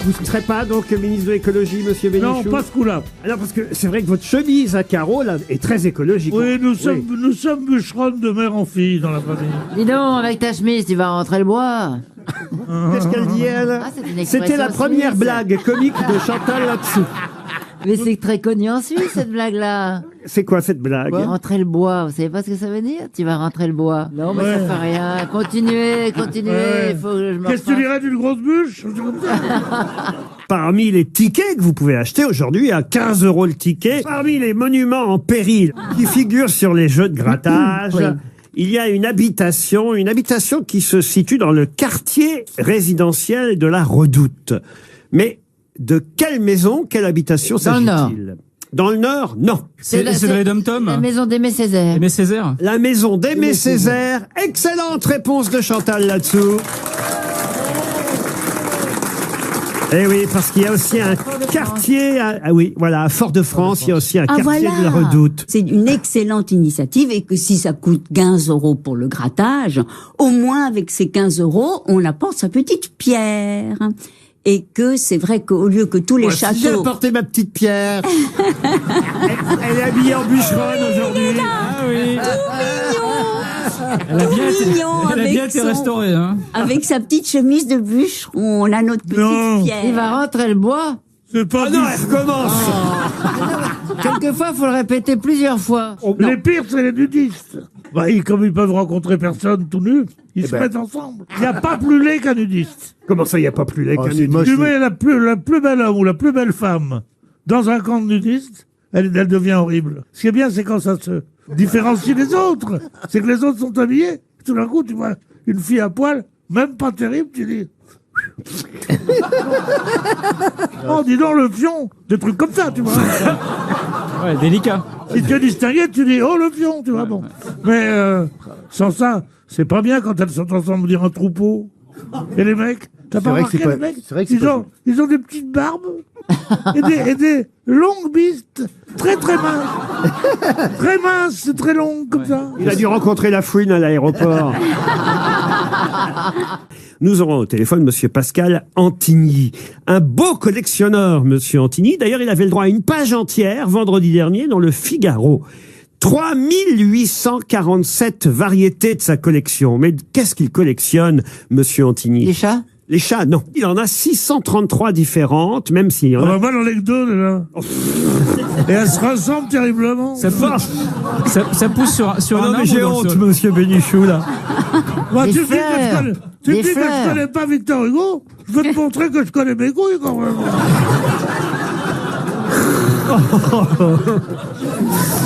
Vous ne serez pas donc ministre de l'écologie, monsieur Bénichou? Non, pas ce coup-là. Alors parce que c'est vrai que votre chemise à carreaux là est très écologique. Oui, nous sommes bûcherons de mère en fille dans la famille. Dis donc, avec ta chemise, tu vas rentrer le bois. Qu'est-ce qu'elle dit, elle? Ah, c'est une expression C'était la première suisse. blague comique de Chantal là-dessous. Mais c'est très connu en Suisse, cette blague-là. C'est quoi cette blague? Rentrer le bois, vous savez pas ce que ça veut dire? Tu vas rentrer le bois. Non, mais ça fait rien. Continuez, Ouais. il faut que je me Qu'est-ce que tu dirais d'une grosse bûche? Parmi les tickets que vous pouvez acheter aujourd'hui à 15 € le ticket, parmi les monuments en péril qui figurent sur les jeux de grattage, Oui. il y a une habitation qui se situe dans le quartier résidentiel de la Redoute. Mais de quelle maison, quelle habitation Dans le Nord. s'agit-il? Dans le Nord, non. C'est le Dom-Tom. La maison d'Aimé Césaire. Aimé Césaire. La maison d'Aimé Césaire. Excellente réponse de Chantal là-dessous. Eh oui, parce qu'il y a aussi un quartier, à Fort-de-France, il y a aussi un quartier de la Redoute. C'est une excellente initiative et que si ça coûte 15 € pour le grattage, au moins avec ces 15 €, on apporte sa petite pierre. Et que c'est vrai qu'au lieu que tous les Si j'ai châteaux... apporté ma petite pierre. Elle est habillée en bûcheronne aujourd'hui. Ah oui. Elle Elle a bien été restaurée, hein. Avec sa petite chemise de bûcheron, on a notre petite pierre. Il va rentrer le bois. C'est pas Ah non, elle recommence. Quelquefois, faut le répéter plusieurs fois. Les pires, c'est les nudistes. Comme ils peuvent rencontrer personne tout nu, ils se mettent ensemble. Il n'y a pas plus laid qu'un nudiste. Comment ça, il n'y a pas plus laid qu'un nudiste? Tu mets la plus belle homme ou la plus belle femme dans un camp de nudistes, elle devient horrible. Ce qui est bien, c'est quand ça se différencie des autres. C'est que les autres sont habillés. Tout d'un coup, tu vois une fille à poil, même pas terrible, tu dis... Oh, dis donc, le fion. Des trucs comme ça, tu vois. Ouais, délicat. Si tu es distingué, tu dis, oh, le fion, tu vois, bon. Mais sans ça, c'est pas bien quand elles sont ensemble, dire un troupeau. Et les mecs, t'as pas remarqué, les mecs, ils ont des petites barbes et des longues bistes, très minces. Très minces, très longues, comme ça. Il a dû rencontrer la fouine à l'aéroport. Nous aurons au téléphone monsieur Pascal Antigny. Un beau collectionneur, monsieur Antigny. D'ailleurs, il avait le droit à une page entière, vendredi dernier, dans le Figaro. 3847 variétés de sa collection. Mais qu'est-ce qu'il collectionne, monsieur Antigny? Les chats? Les chats, non. Il en a 633 différentes, même s'il y en a... Moi, j'en ai que deux, déjà. Et elles se ressemblent terriblement. Ça pousse sur un non, arbre mais j'ai ou dans le honte, sol. monsieur Bénichou, là. Moi, Des tu me dis fleurs. que Des je fleurs. connais pas Victor Hugo. Je veux te montrer que je connais mes couilles, quand même.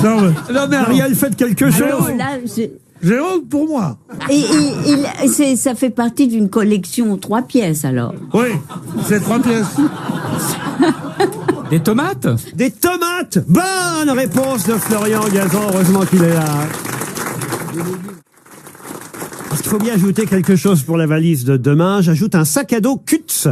Non, mais Ariel, faites quelque chose. Alors là, J'ai honte pour moi. ça fait partie d'une collection 3 pièces, alors. Oui, c'est 3 pièces. Des tomates. Des tomates. Bonne réponse de Florian Gazan. Heureusement qu'il est là. Parce qu'il faut bien ajouter quelque chose pour la valise de demain. J'ajoute un sac à dos Kutz.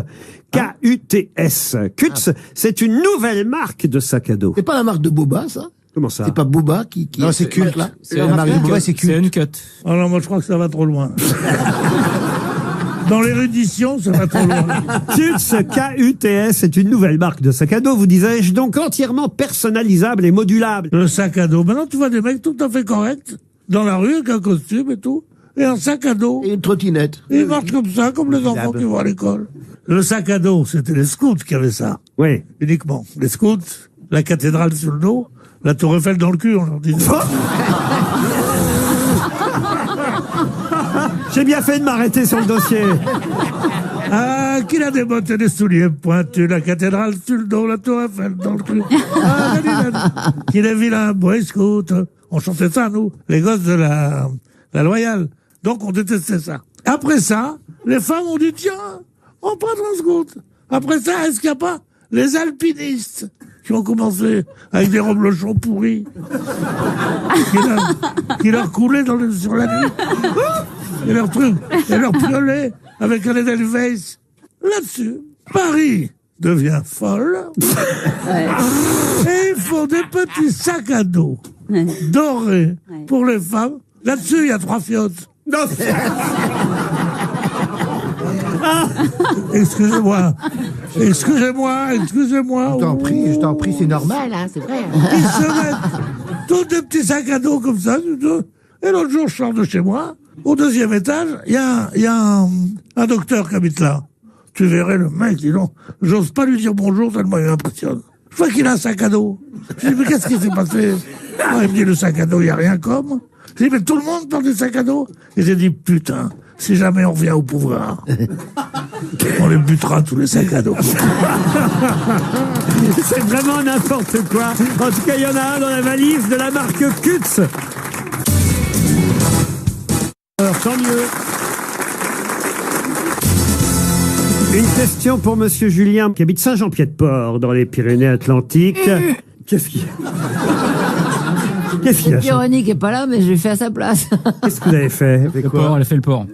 K-U-T-S. Kutz, c'est une nouvelle marque de sac à dos. C'est pas la marque de Boba, ça? Comment ça? C'est pas Boba qui Non, c'est culte. là. La marque de Boba, c'est C'est culte. une cut. Oh non, moi, je crois que ça va trop loin. Dans l'érudition, ça va trop loin. Kutz, K-U-T-S, c'est une nouvelle marque de sac à dos, vous disais-je, donc entièrement personnalisable et modulable. Le sac à dos. Maintenant, tu vois des mecs tout à fait corrects dans la rue avec un costume et tout. Et un sac à dos. Et une trottinette. Et ils marchent comme ça, comme les enfants qui vont à l'école. Le sac à dos, c'était les scouts qui avaient ça. Oui. Uniquement. Les scouts, la cathédrale sur le dos, la tour Eiffel dans le cul, on leur disait. J'ai bien fait de m'arrêter sur le dossier. Ah, qu'il a des bottes et des souliers pointus, la cathédrale sur le dos, la tour Eiffel dans le cul. Ah, qu'il est vilain, boy scout. On chantait ça, nous, les gosses de la Loyale. Donc, on détestait ça. Après ça, les femmes ont dit, tiens, on prend un scout. Après ça, est-ce qu'il n'y a pas les alpinistes qui ont commencé avec des reblochons pourris qui leur coulaient sur la nuit et leur truc, et leur piolets avec un Edelweiss. Là-dessus, Paris devient folle et ils font des petits sacs à dos dorés pour les femmes. Là-dessus, il y a 3 fiottes. Non. Excusez-moi. Excusez-moi. Je t'en prie, c'est normal, hein, c'est vrai. Ils se mettent tous des petits sacs à dos comme ça. Et l'autre jour, je sors de chez moi. Au 2e étage, il y a un docteur qui habite là. Tu verrais le mec, dis donc. J'ose pas lui dire bonjour tellement il m'impressionne. Je vois qu'il a un sac à dos. Je dis, mais qu'est-ce qui s'est passé? Il me dit, le sac à dos, il n'y a rien comme. Je dis, mais tout le monde porte des sacs à dos. Et j'ai dit, putain, si jamais on revient au pouvoir, on les butera tous les sacs à dos. C'est vraiment n'importe quoi. En tout cas, il y en a un dans la valise de la marque Kutz. Alors, tant mieux. Une question pour Monsieur Julien, qui habite Saint-Jean-Pied-de-Port, dans les Pyrénées-Atlantiques. Qu'est-ce qu'il y a? Qu'est-ce qu'il y a? Véronique est pas là, mais je l'ai fait à sa place. Qu'est-ce que vous avez fait? Le porc, elle a fait le porc.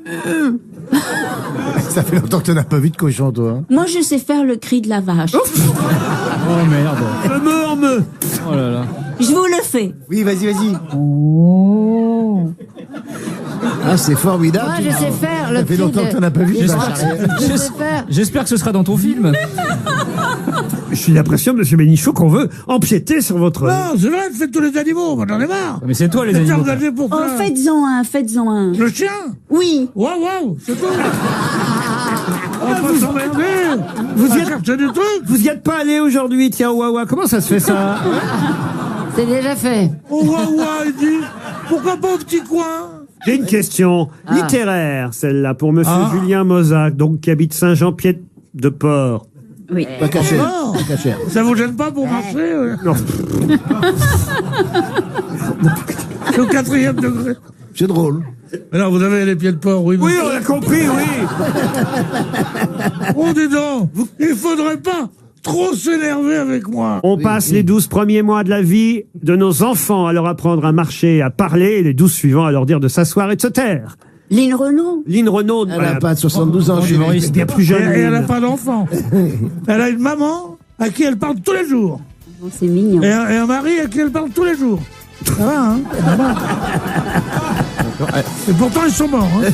Ça fait longtemps que tu n'as pas vu de cochon, toi. Hein. Moi, je sais faire le cri de la vache. Oh merde. En me. Oh là là. Je vous le fais. Oui, vas-y. Oh. Ah, c'est formidable. Moi, je sais faire le Ça fait cri longtemps de- que tu n'en as pas vu. Je de sais vache arrière. faire. J'espère que ce sera dans ton film. Je suis l'impression, Monsieur Bénichou, qu'on veut empiéter sur votre... Non, c'est vrai, faites tous les animaux, moi j'en ai marre. Mais c'est toi les T'es animaux. engagé pour Oh, ça. faites-en un. Le chien? Oui. Waouh, c'est tout. On va pas s'emmerder. Vous y On va êtes- chercher du truc. Vous y êtes pas allé aujourd'hui, tiens, Wawa, comment ça se fait ça? C'est déjà fait. Oh, waouh, il dit, pourquoi pas au petit coin? J'ai une question littéraire, celle-là, pour Monsieur Julien Mozac, donc qui habite Saint-Jean-Pied-de-Port. Oui. Pas caché. Non. Pas caché. Ça vous gêne pas pour marcher? Non. C'est au 4e degré. C'est drôle. Mais non, vous avez les pieds de porc, oui. Oui, on a compris, oui. Oh, dis donc, il faudrait pas trop s'énerver avec moi. On passe les 12 premiers mois de la vie de nos enfants à leur apprendre à marcher, à parler, et les 12 suivants à leur dire de s'asseoir et de se taire. Lynn Renaud. Lynn Renaud, Elle n'a pas 72 ans. humoriste. bien plus Et jeune. elle n'a Lynn. pas d'enfant. Elle a une maman à qui elle parle tous les jours. Oh, c'est mignon. Et un mari à qui elle parle tous les jours. Ça va, hein? Et pourtant, ils sont morts. Hein.